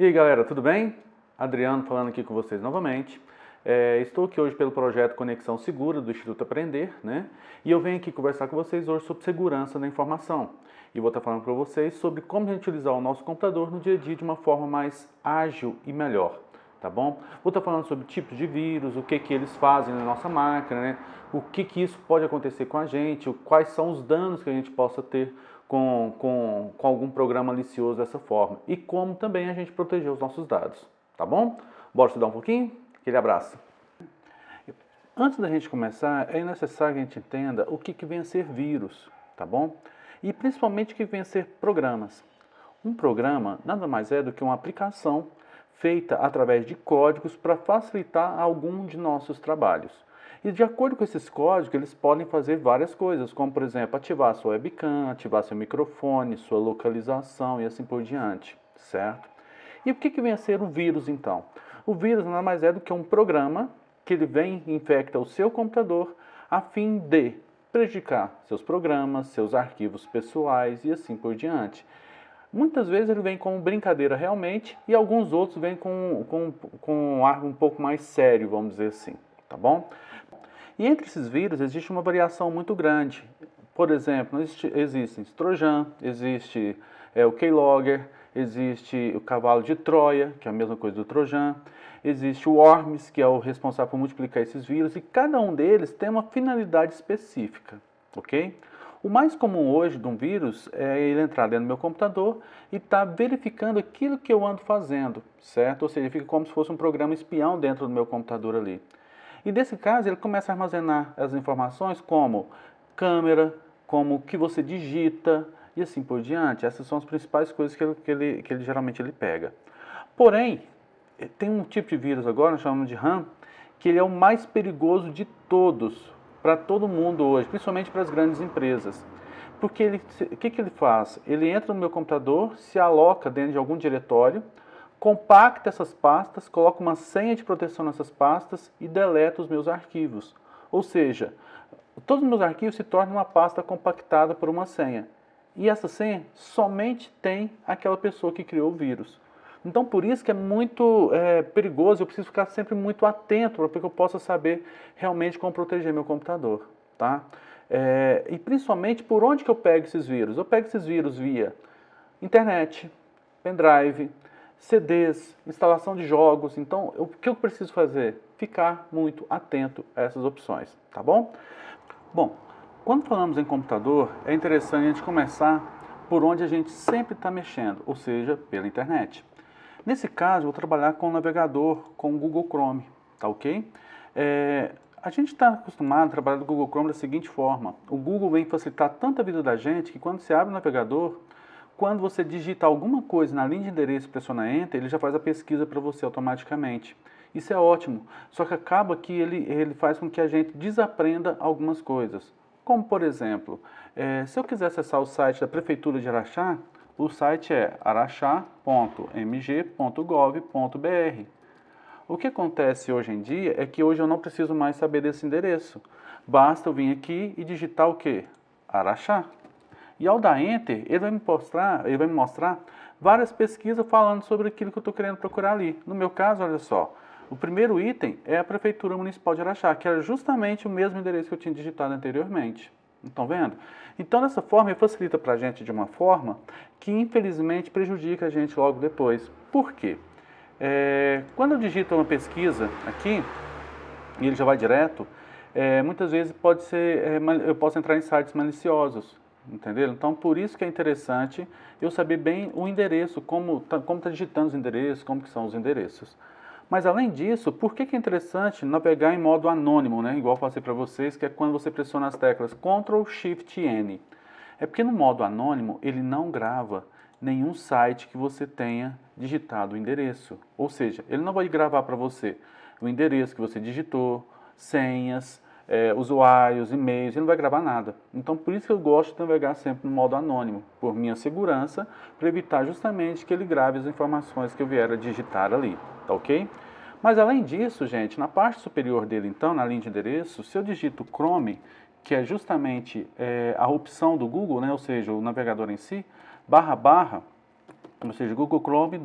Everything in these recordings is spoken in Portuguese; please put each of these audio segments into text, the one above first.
E aí galera, tudo bem? Adriano falando aqui com vocês novamente. Estou aqui hoje pelo projeto Conexão Segura do Instituto Aprender, né? E eu venho aqui conversar com vocês hoje sobre segurança da informação. E vou estar falando para vocês sobre como a gente utilizar o nosso computador no dia a dia de uma forma mais ágil e melhor, tá bom? Vou estar falando sobre tipos de vírus, o que eles fazem na nossa máquina, né? O que isso pode acontecer com a gente, quais são os danos que a gente possa ter com algum programa malicioso dessa forma. E como também a gente proteger os nossos dados, tá bom? Bora estudar um pouquinho? Aquele abraço. Antes da gente começar, é necessário que a gente entenda o que vem a ser vírus, tá bom? E principalmente o que vem a ser programas. Um programa nada mais é do que uma aplicação feita através de códigos para facilitar algum de nossos trabalhos. E de acordo com esses códigos, eles podem fazer várias coisas, como por exemplo, ativar sua webcam, ativar seu microfone, sua localização e assim por diante, certo? E o que vem a ser o vírus então? O vírus nada mais é do que um programa que ele vem e infecta o seu computador a fim de prejudicar seus programas, seus arquivos pessoais e assim por diante. Muitas vezes ele vem como brincadeira realmente e alguns outros vêm com um ar um pouco mais sério, vamos dizer assim, tá bom? E entre esses vírus existe uma variação muito grande. Por exemplo, existem Trojan, existe o Keylogger, existe o cavalo de Troia, que é a mesma coisa do Trojan, existe o Worms, que é o responsável por multiplicar esses vírus, e cada um deles tem uma finalidade específica, ok? O mais comum hoje de um vírus é ele entrar dentro do meu computador e estar verificando aquilo que eu ando fazendo, certo? Ou seja, fica como se fosse um programa espião dentro do meu computador ali. E nesse caso ele começa a armazenar as informações como câmera, como o que você digita e assim por diante. Essas são as principais coisas que ele geralmente pega. Porém, tem um tipo de vírus agora, nós chamamos de RAM, que ele é o mais perigoso de todos, para todo mundo hoje, principalmente para as grandes empresas. Porque o que ele faz? Ele entra no meu computador, se aloca dentro de algum diretório, compacta essas pastas, coloca uma senha de proteção nessas pastas e deleta os meus arquivos. Ou seja, todos os meus arquivos se tornam uma pasta compactada por uma senha. E essa senha somente tem aquela pessoa que criou o vírus. Então, por isso que é muito perigoso, eu preciso ficar sempre muito atento para que eu possa saber realmente como proteger meu computador, tá? E principalmente por onde que eu pego esses vírus? Eu pego esses vírus via internet, pendrive, CDs, instalação de jogos. Então, o que eu preciso fazer? Ficar muito atento a essas opções, tá bom? Bom, quando falamos em computador, é interessante a gente começar por onde a gente sempre está mexendo, ou seja, pela internet. Nesse caso, eu vou trabalhar com o navegador, com o Google Chrome, tá ok? A gente está acostumado a trabalhar no Google Chrome da seguinte forma. O Google vem facilitar tanto a vida da gente que quando você abre o navegador, quando você digita alguma coisa na linha de endereço e pressiona Enter, ele já faz a pesquisa para você automaticamente. Isso é ótimo, só que acaba que ele faz com que a gente desaprenda algumas coisas. Como, por exemplo, se eu quiser acessar o site da Prefeitura de Araxá, o site é araxá.mg.gov.br. O que acontece hoje em dia é que hoje eu não preciso mais saber desse endereço. Basta eu vir aqui e digitar o quê? Araxá. E ao dar Enter, ele vai me mostrar várias pesquisas falando sobre aquilo que eu estou querendo procurar ali. No meu caso, olha só, o primeiro item é a Prefeitura Municipal de Araxá, que era justamente o mesmo endereço que eu tinha digitado anteriormente. Estão vendo? Então, dessa forma, ele facilita para a gente de uma forma que, infelizmente, prejudica a gente logo depois. Por quê? Quando eu digito uma pesquisa aqui, e ele já vai direto, muitas vezes eu posso entrar em sites maliciosos. Entendeu? Então, por isso que é interessante eu saber bem o endereço, como tá digitando os endereços, como que são os endereços. Mas, além disso, por que é interessante navegar em modo anônimo, né? Igual eu falei para vocês, que é quando você pressiona as teclas Ctrl+Shift+N. É porque no modo anônimo, ele não grava nenhum site que você tenha digitado o endereço. Ou seja, ele não vai gravar para você o endereço que você digitou, senhas, usuários, e-mails, ele não vai gravar nada. Então, por isso que eu gosto de navegar sempre no modo anônimo, por minha segurança, para evitar justamente que ele grave as informações que eu vier a digitar ali, tá ok? Mas além disso, gente, na parte superior dele, então, na linha de endereço, se eu digito Chrome, que é justamente a opção do Google, né, ou seja, o navegador em si, // ou seja, Google Chrome,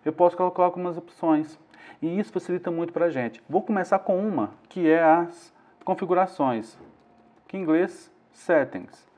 eu posso colocar algumas opções. E isso facilita muito para a gente. Vou começar com uma, que é as configurações, que em inglês, Settings.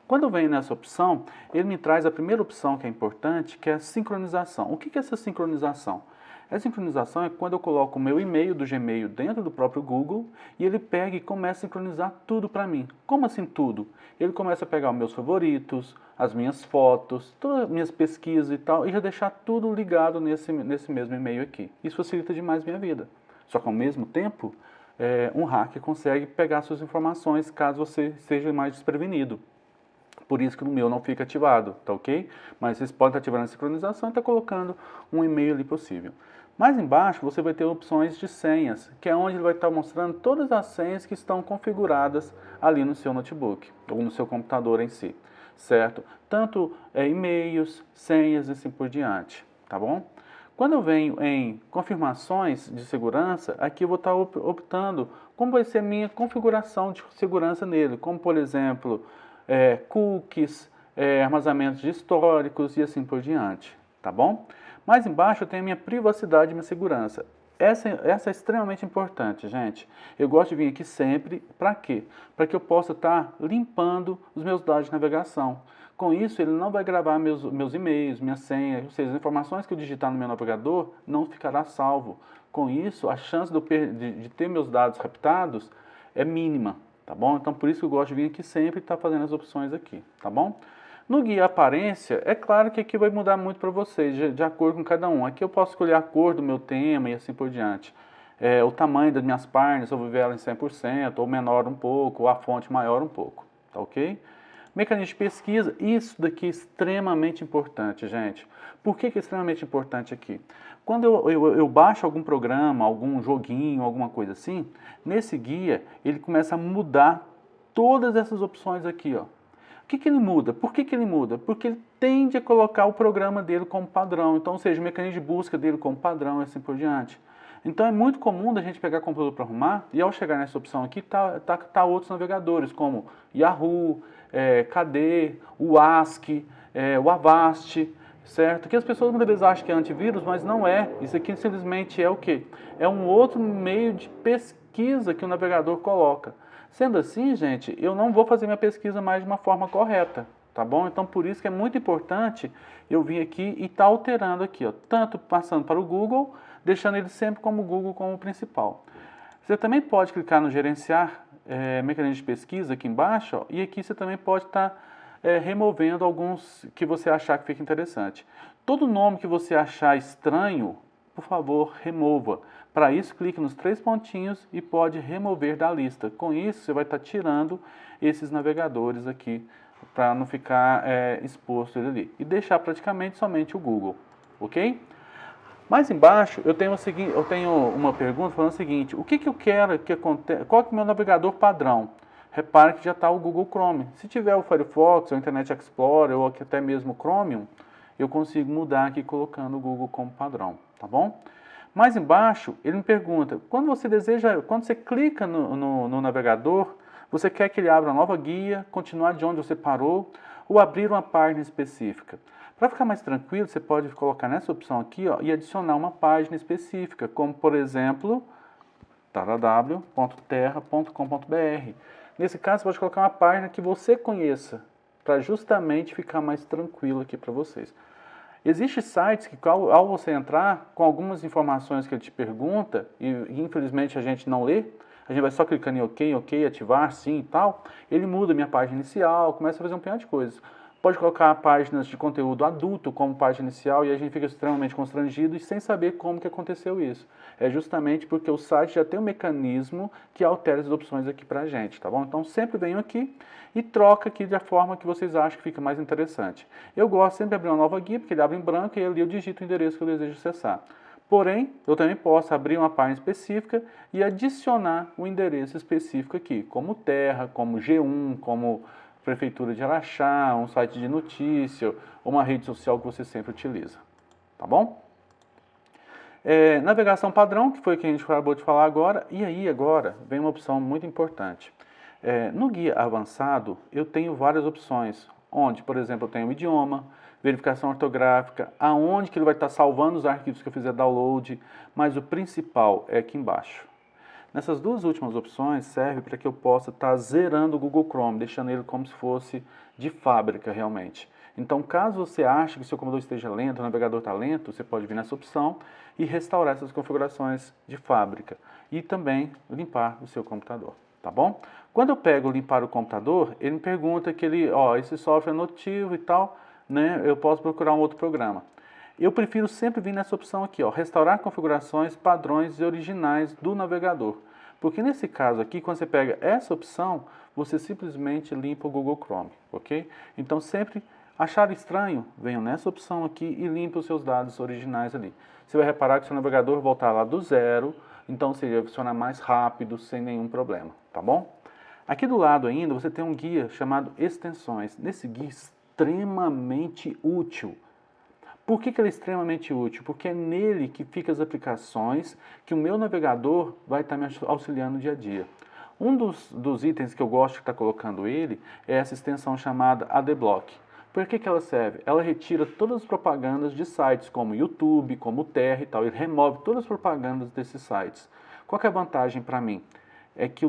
Quando eu venho nessa opção, ele me traz a primeira opção que é importante, que é a sincronização. O que é essa sincronização? A sincronização é quando eu coloco o meu e-mail do Gmail dentro do próprio Google e ele pega e começa a sincronizar tudo para mim. Como assim tudo? Ele começa a pegar os meus favoritos, as minhas fotos, todas as minhas pesquisas e tal, e já deixar tudo ligado nesse mesmo e-mail aqui. Isso facilita demais minha vida. Só que ao mesmo tempo, um hacker consegue pegar suas informações caso você seja mais desprevenido. Por isso que no meu não fica ativado, tá ok? Mas vocês podem estar ativando a sincronização e estar colocando um e-mail ali possível. Mais embaixo você vai ter opções de senhas, que é onde ele vai estar mostrando todas as senhas que estão configuradas ali no seu notebook, ou no seu computador em si, certo? Tanto e-mails, senhas e assim por diante, tá bom? Quando eu venho em confirmações de segurança, aqui eu vou estar optando como vai ser a minha configuração de segurança nele, como por exemplo, cookies, armazenamentos de históricos e assim por diante, tá bom? Mais embaixo eu tenho a minha privacidade e minha segurança. Essa é extremamente importante, gente. Eu gosto de vir aqui sempre, para quê? Para que eu possa estar limpando os meus dados de navegação. Com isso, ele não vai gravar meus e-mails, minha senha, ou seja, as informações que eu digitar no meu navegador não ficará salvo. Com isso, a chance de ter meus dados raptados é mínima, tá bom? Então, por isso que eu gosto de vir aqui sempre e estar fazendo as opções aqui, tá bom? No guia aparência, é claro que aqui vai mudar muito para vocês, de acordo com cada um. Aqui eu posso escolher a cor do meu tema e assim por diante. O tamanho das minhas páginas, eu vou ver ela em 100%, ou menor um pouco, ou a fonte maior um pouco, tá ok? Mecanismo de pesquisa, isso daqui é extremamente importante, gente. Por que é extremamente importante aqui? Quando eu baixo algum programa, algum joguinho, alguma coisa assim, nesse guia ele começa a mudar todas essas opções aqui, ó. O que ele muda? Por que ele muda? Porque ele tende a colocar o programa dele como padrão. Então, ou seja, o mecanismo de busca dele como padrão e assim por diante. Então, é muito comum da gente pegar o computador para arrumar e ao chegar nessa opção aqui, tá outros navegadores, como Yahoo, KD, o ASCII, o Avast, certo? Que as pessoas muitas vezes acham que é antivírus, mas não é. Isso aqui simplesmente é o quê? É um outro meio de pesquisa que o navegador coloca. Sendo assim, gente, eu não vou fazer minha pesquisa mais de uma forma correta, tá bom? Então, por isso que é muito importante eu vir aqui e estar alterando aqui, ó, tanto passando para o Google, deixando ele sempre como Google como principal. Você também pode clicar no gerenciar mecanismo de pesquisa aqui embaixo, ó, e aqui você também pode estar removendo alguns que você achar que fica interessante. Todo nome que você achar estranho, por favor, remova. Para isso, clique nos 3 pontinhos e pode remover da lista. Com isso, você vai estar tirando esses navegadores aqui, para não ficar exposto ele ali. E deixar praticamente somente o Google, ok? Mais embaixo, eu tenho uma pergunta falando o seguinte: o que eu quero que aconteça? Qual que é o meu navegador padrão? Repare que já está o Google Chrome. Se tiver o Firefox, o Internet Explorer ou até mesmo o Chromium, eu consigo mudar aqui colocando o Google como padrão, tá bom? Mais embaixo, ele me pergunta, quando você clica no navegador, você quer que ele abra uma nova guia, continuar de onde você parou, ou abrir uma página específica? Para ficar mais tranquilo, você pode colocar nessa opção aqui, ó, e adicionar uma página específica, como por exemplo, www.terra.com.br. Nesse caso, você pode colocar uma página que você conheça, para justamente ficar mais tranquilo aqui para vocês. Existem sites que, ao você entrar, com algumas informações que ele te pergunta, e infelizmente a gente não lê, a gente vai só clicando em OK, ativar, sim e tal, ele muda a minha página inicial, começa a fazer um punhado de coisas. Pode colocar páginas de conteúdo adulto como página inicial e a gente fica extremamente constrangido e sem saber como que aconteceu isso. É justamente porque o site já tem um mecanismo que altera as opções aqui pra gente, tá bom? Então sempre venho aqui e troca aqui da forma que vocês acham que fica mais interessante. Eu gosto sempre de abrir uma nova guia, porque ele abre em branco e ali eu digito o endereço que eu desejo acessar. Porém, eu também posso abrir uma página específica e adicionar o endereço específico aqui, como Terra, como G1, como Prefeitura de Araxá, um site de notícia, uma rede social que você sempre utiliza, tá bom? Navegação padrão, que foi o que a gente acabou de falar agora, e aí agora vem uma opção muito importante. No guia avançado, eu tenho várias opções, onde, por exemplo, eu tenho o idioma, verificação ortográfica, aonde que ele vai estar salvando os arquivos que eu fizer download, mas o principal é aqui embaixo. Nessas duas últimas opções serve para que eu possa estar zerando o Google Chrome, deixando ele como se fosse de fábrica realmente. Então, caso você ache que seu computador esteja lento, o navegador está lento, você pode vir nessa opção e restaurar essas configurações de fábrica. E também limpar o seu computador, tá bom? Quando eu pego limpar o computador, ele me pergunta que esse software é notivo e tal, né? Eu posso procurar um outro programa. Eu prefiro sempre vir nessa opção aqui, restaurar configurações, padrões e originais do navegador. Porque nesse caso aqui, quando você pega essa opção, você simplesmente limpa o Google Chrome, ok? Então sempre achar estranho, venha nessa opção aqui e limpe os seus dados originais ali. Você vai reparar que o seu navegador voltar lá do zero, então ele vai funcionar mais rápido, sem nenhum problema, tá bom? Aqui do lado ainda você tem um guia chamado extensões. Nesse guia extremamente útil. Por que ele é extremamente útil? Porque é nele que ficam as aplicações que o meu navegador vai estar me auxiliando no dia a dia. Um dos itens que eu gosto de estar colocando ele é essa extensão chamada Adblock. Por que ela serve? Ela retira todas as propagandas de sites como YouTube, como Terra e tal. Ele remove todas as propagandas desses sites. Qual que é a vantagem para mim? É que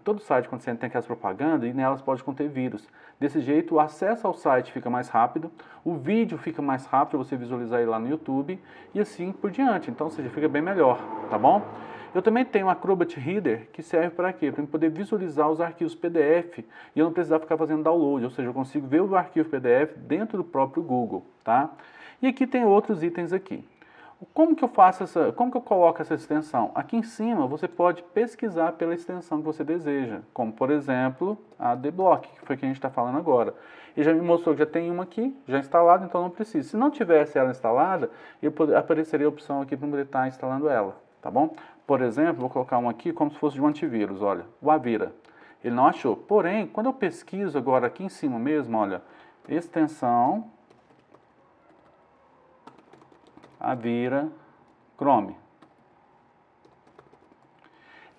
todo site quando você tem aquelas propagandas, e nelas pode conter vírus. Desse jeito, o acesso ao site fica mais rápido, o vídeo fica mais rápido, você visualizar ele lá no YouTube, e assim por diante. Então, ou seja, fica bem melhor, tá bom? Eu também tenho o Acrobat Reader, que serve para quê? Para eu poder visualizar os arquivos PDF, e eu não precisar ficar fazendo download, ou seja, eu consigo ver o arquivo PDF dentro do próprio Google, tá? E aqui tem outros itens aqui. Como que eu coloco essa extensão? Aqui em cima você pode pesquisar pela extensão que você deseja, como por exemplo a Adblock, que foi que a gente está falando agora. E já me mostrou que já tem uma aqui, já instalada, então não precisa. Se não tivesse ela instalada, apareceria a opção aqui para poder estar instalando ela, tá bom? Por exemplo, vou colocar uma aqui como se fosse de um antivírus, olha, o Avira. Ele não achou. Porém, quando eu pesquiso agora aqui em cima mesmo, olha, extensão Avira Chrome.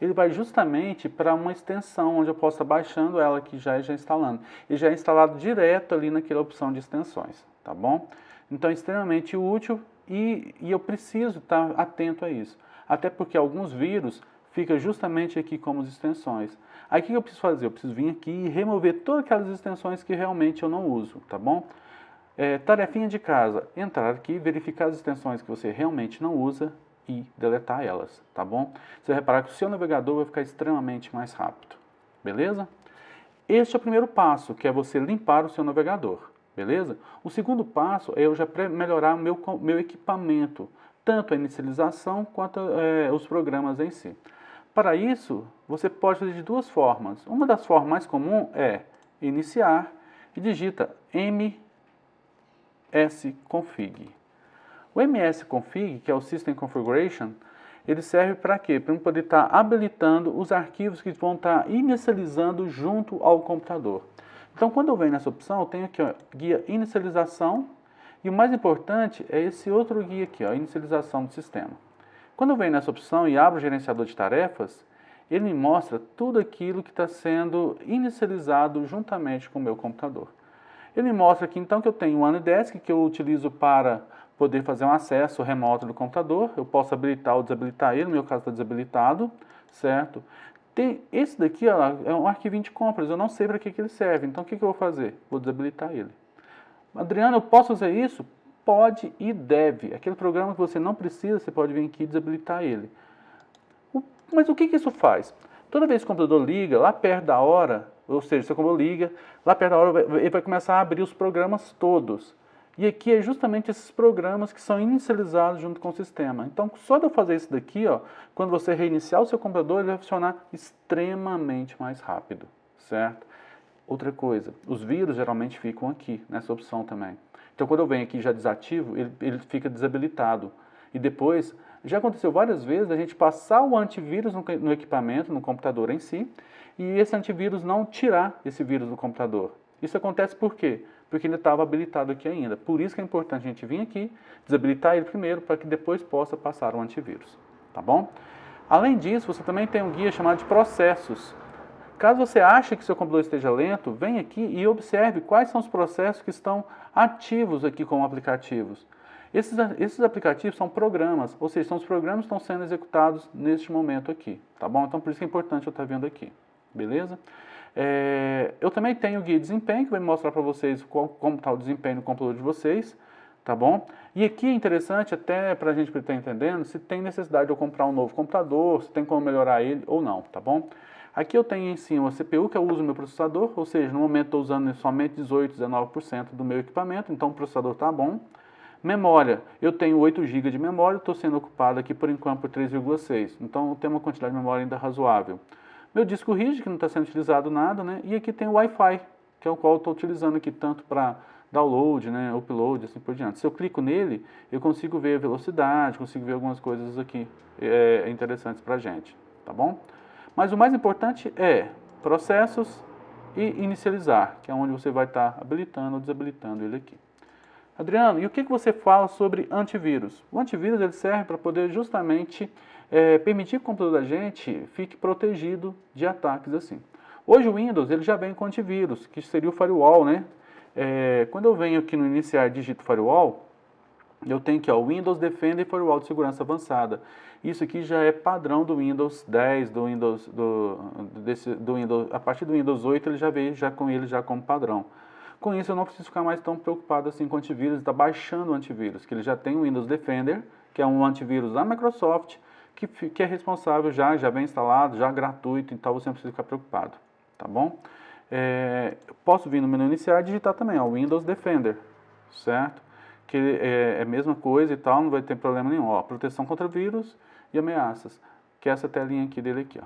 Ele vai justamente para uma extensão onde eu posso estar baixando ela aqui já instalando. E já é instalado direto ali naquela opção de extensões, tá bom? Então é extremamente útil e eu preciso estar atento a isso. Até porque alguns vírus ficam justamente aqui como extensões. Aí o que eu preciso fazer? Eu preciso vir aqui e remover todas aquelas extensões que realmente eu não uso, tá bom? Tarefinha de casa, entrar aqui, verificar as extensões que você realmente não usa e deletar elas, tá bom? Você vai reparar que o seu navegador vai ficar extremamente mais rápido, beleza? Este é o primeiro passo, que é você limpar o seu navegador, beleza? O segundo passo é eu já melhorar o meu equipamento, tanto a inicialização quanto os programas em si. Para isso, você pode fazer de duas formas. Uma das formas mais comuns é iniciar e digita msconfig. O msconfig, que é o System Configuration, ele serve para quê? Para eu poder estar habilitando os arquivos que vão estar inicializando junto ao computador. Então, quando eu venho nessa opção, eu tenho aqui, guia inicialização, e o mais importante é esse outro guia aqui, inicialização do sistema. Quando eu venho nessa opção e abro o gerenciador de tarefas, ele me mostra tudo aquilo que está sendo inicializado juntamente com o meu computador. Ele me mostra aqui então que eu tenho o AnyDesk, que eu utilizo para poder fazer um acesso remoto do computador. Eu posso habilitar ou desabilitar ele, no meu caso está desabilitado, certo? Esse daqui é um arquivinho de compras, eu não sei para que ele serve, então o que eu vou fazer? Vou desabilitar ele. Adriano, eu posso fazer isso? Pode e deve. Aquele programa que você não precisa, você pode vir aqui e desabilitar ele. Mas o que isso faz? Toda vez que o computador liga, lá perto da hora, ou seja, seu computador liga, lá perto da hora ele vai começar a abrir os programas todos. E aqui é justamente esses programas que são inicializados junto com o sistema. Então, só de eu fazer isso daqui, quando você reiniciar o seu computador, ele vai funcionar extremamente mais rápido, certo? Outra coisa, os vírus geralmente ficam aqui, nessa opção também. Então, quando eu venho aqui e já desativo, ele fica desabilitado. E depois, já aconteceu várias vezes a gente passar o antivírus no equipamento, no computador em si, e esse antivírus não tirar esse vírus do computador. Isso acontece por quê? Porque ele estava habilitado aqui ainda. Por isso que é importante a gente vir aqui, desabilitar ele primeiro, para que depois possa passar o antivírus. Tá bom? Além disso, você também tem um guia chamado de processos. Caso você ache que seu computador esteja lento, vem aqui e observe quais são os processos que estão ativos aqui como aplicativos. Esses aplicativos são programas, ou seja, são os programas que estão sendo executados neste momento aqui, tá bom? Então por isso que é importante eu estar vendo aqui, beleza? Eu também tenho o guia de desempenho, que vai mostrar para vocês como está o desempenho no computador de vocês, tá bom? E aqui é interessante, até para a gente estar entendendo, se tem necessidade de eu comprar um novo computador, se tem como melhorar ele ou não, tá bom? Aqui eu tenho em cima a CPU, que eu uso no meu processador, ou seja, no momento estou usando somente 18, 19% do meu equipamento, então o processador está bom. Memória, eu tenho 8 GB de memória, estou sendo ocupado aqui por enquanto por 3,6, então tem uma quantidade de memória ainda razoável. Meu disco rígido, que não está sendo utilizado nada, né? E aqui tem o Wi-Fi, que é o qual eu estou utilizando aqui tanto para download, né, upload, assim por diante. Se eu clico nele, eu consigo ver a velocidade, consigo ver algumas coisas aqui interessantes para a gente, tá bom? Mas o mais importante é processos e inicializar, que é onde você vai estar habilitando ou desabilitando ele aqui. Adriano, e o que você fala sobre antivírus? O antivírus ele serve para poder justamente permitir que o computador da gente fique protegido de ataques assim. Hoje o Windows ele já vem com antivírus, que seria o firewall, né? Quando eu venho aqui no iniciar digito firewall, eu tenho aqui o Windows Defender Firewall de segurança avançada. Isso aqui já é padrão do Windows 10, do Windows, a partir do Windows 8 ele já veio com ele já como padrão. Com isso eu não preciso ficar mais tão preocupado assim com antivírus, está baixando o antivírus, que ele já tem o Windows Defender, que é um antivírus da Microsoft, que é responsável já vem instalado, já gratuito, então você não precisa ficar preocupado, tá bom? Posso vir no menu iniciar e digitar também, Windows Defender, certo? Que é a mesma coisa e tal, não vai ter problema nenhum. Proteção contra vírus e ameaças, que é essa telinha aqui dele aqui.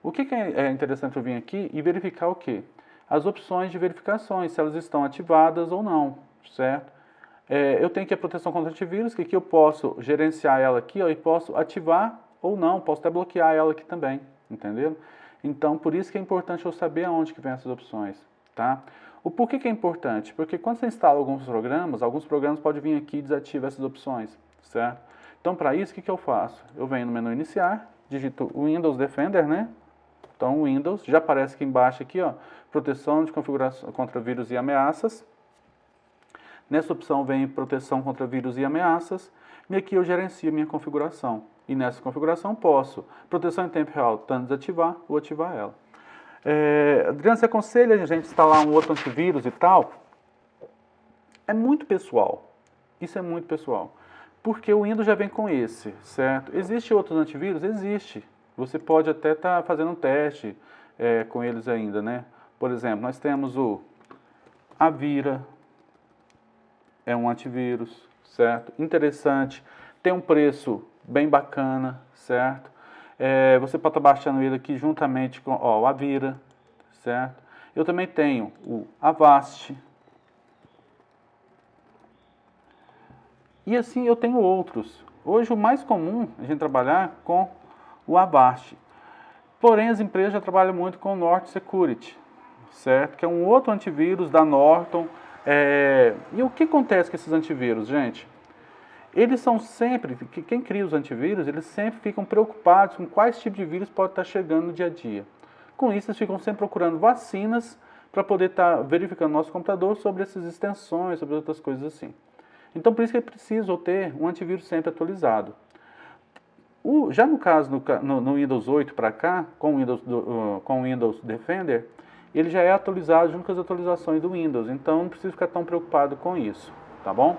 O que é interessante eu vir aqui e verificar o quê? As opções de verificações, se elas estão ativadas ou não, certo? Eu tenho aqui a proteção contra antivírus, que aqui eu posso gerenciar ela aqui e posso ativar ou não, posso até bloquear ela aqui também, entendeu? Então, por isso que é importante eu saber aonde que vem essas opções, tá? O porquê que é importante? Porque quando você instala alguns programas podem vir aqui e desativar essas opções, certo? Então, para isso, o que eu faço? Eu venho no menu iniciar, digito Windows Defender, né? Então, Windows, já aparece aqui embaixo, aqui, proteção de configuração contra vírus e ameaças. Nessa opção vem proteção contra vírus e ameaças. E aqui eu gerencio a minha configuração. E nessa configuração posso, proteção em tempo real, tanto desativar ou ativar ela. Adriano, você aconselha a gente instalar um outro antivírus e tal? É muito pessoal. Isso é muito pessoal. Porque o Windows já vem com esse, certo? Existe outros antivírus? Existe. Você pode até estar fazendo um teste com eles ainda, né? Por exemplo, nós temos o Avira, é um antivírus, certo? Interessante, tem um preço bem bacana, certo? Você pode estar baixando ele aqui juntamente com o Avira, certo? Eu também tenho o Avast. E assim eu tenho outros. Hoje o mais comum é a gente trabalhar com o Avast. Porém as empresas já trabalham muito com o Norton Security, certo? Que é um outro antivírus da Norton. E o que acontece com esses antivírus, gente? Eles são sempre, quem cria os antivírus, eles sempre ficam preocupados com quais tipos de vírus pode estar chegando no dia a dia. Com isso, eles ficam sempre procurando vacinas para poder estar verificando no nosso computador sobre essas extensões, sobre outras coisas assim. Então, por isso que é preciso ter um antivírus sempre atualizado. Já no caso, no Windows 8 para cá, com o Windows Defender, ele já é atualizado junto com as atualizações do Windows, então não precisa ficar tão preocupado com isso, tá bom?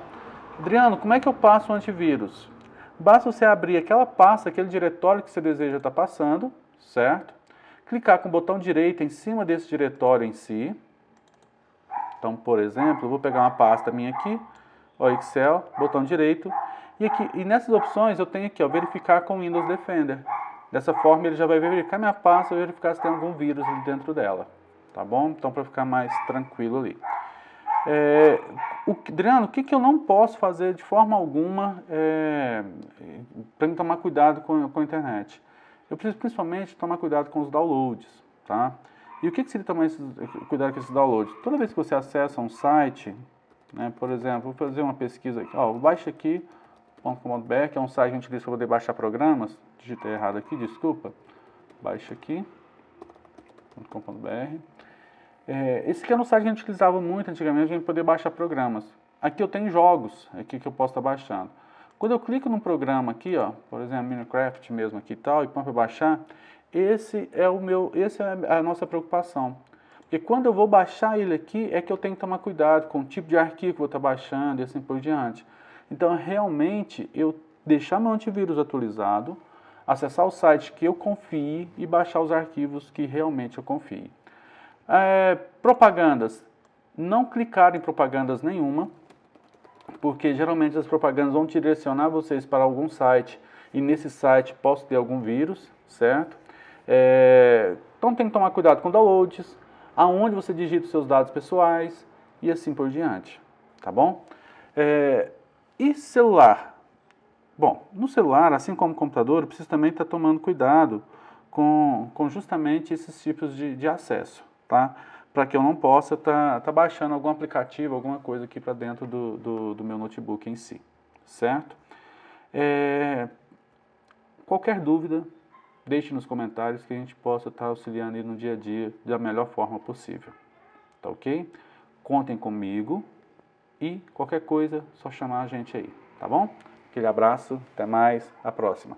Adriano, como é que eu passo o antivírus? Basta você abrir aquela pasta, aquele diretório que você deseja estar passando, certo? Clicar com o botão direito em cima desse diretório em si. Então, por exemplo, eu vou pegar uma pasta minha aqui, Excel, botão direito, e nessas opções eu tenho aqui, verificar com Windows Defender. Dessa forma ele já vai verificar minha pasta e verificar se tem algum vírus dentro dela, tá bom? Então, para ficar mais tranquilo ali. Adriano, o que eu não posso fazer de forma alguma para tomar cuidado com a internet? Eu preciso principalmente tomar cuidado com os downloads, tá? E o que seria tomar cuidado com esses downloads? Toda vez que você acessa um site, né, por exemplo, vou fazer uma pesquisa aqui, baixa aqui.com.br, que é um site que a gente utiliza para poder baixar programas. Digitei errado aqui, desculpa. Baixa aqui. Esse aqui é um site que a gente utilizava muito antigamente, a gente poder baixar programas. Aqui eu tenho jogos aqui que eu posso estar baixando. Quando eu clico num programa aqui, ó, por exemplo, Minecraft mesmo aqui e tal, e põe para baixar, essa é a nossa preocupação. Porque quando eu vou baixar ele aqui, é que eu tenho que tomar cuidado com o tipo de arquivo que eu vou estar baixando e assim por diante. Então, realmente, eu deixar meu antivírus atualizado, acessar o site que eu confie e baixar os arquivos que realmente eu confie. Propagandas. Não clicar em propagandas nenhuma, porque geralmente as propagandas vão direcionar vocês para algum site e nesse site possa ter algum vírus, certo? Então tem que tomar cuidado com downloads, aonde você digita os seus dados pessoais e assim por diante, tá bom? E celular? Bom, no celular, assim como no computador, eu preciso também estar tomando cuidado com justamente esses tipos de acesso, tá? Para que eu não possa estar baixando algum aplicativo, alguma coisa aqui para dentro do meu notebook em si, certo? Qualquer dúvida, deixe nos comentários que a gente possa estar auxiliando aí no dia a dia da melhor forma possível, tá ok? Contem comigo e qualquer coisa, só chamar a gente aí, tá bom? Aquele abraço, até mais, a próxima.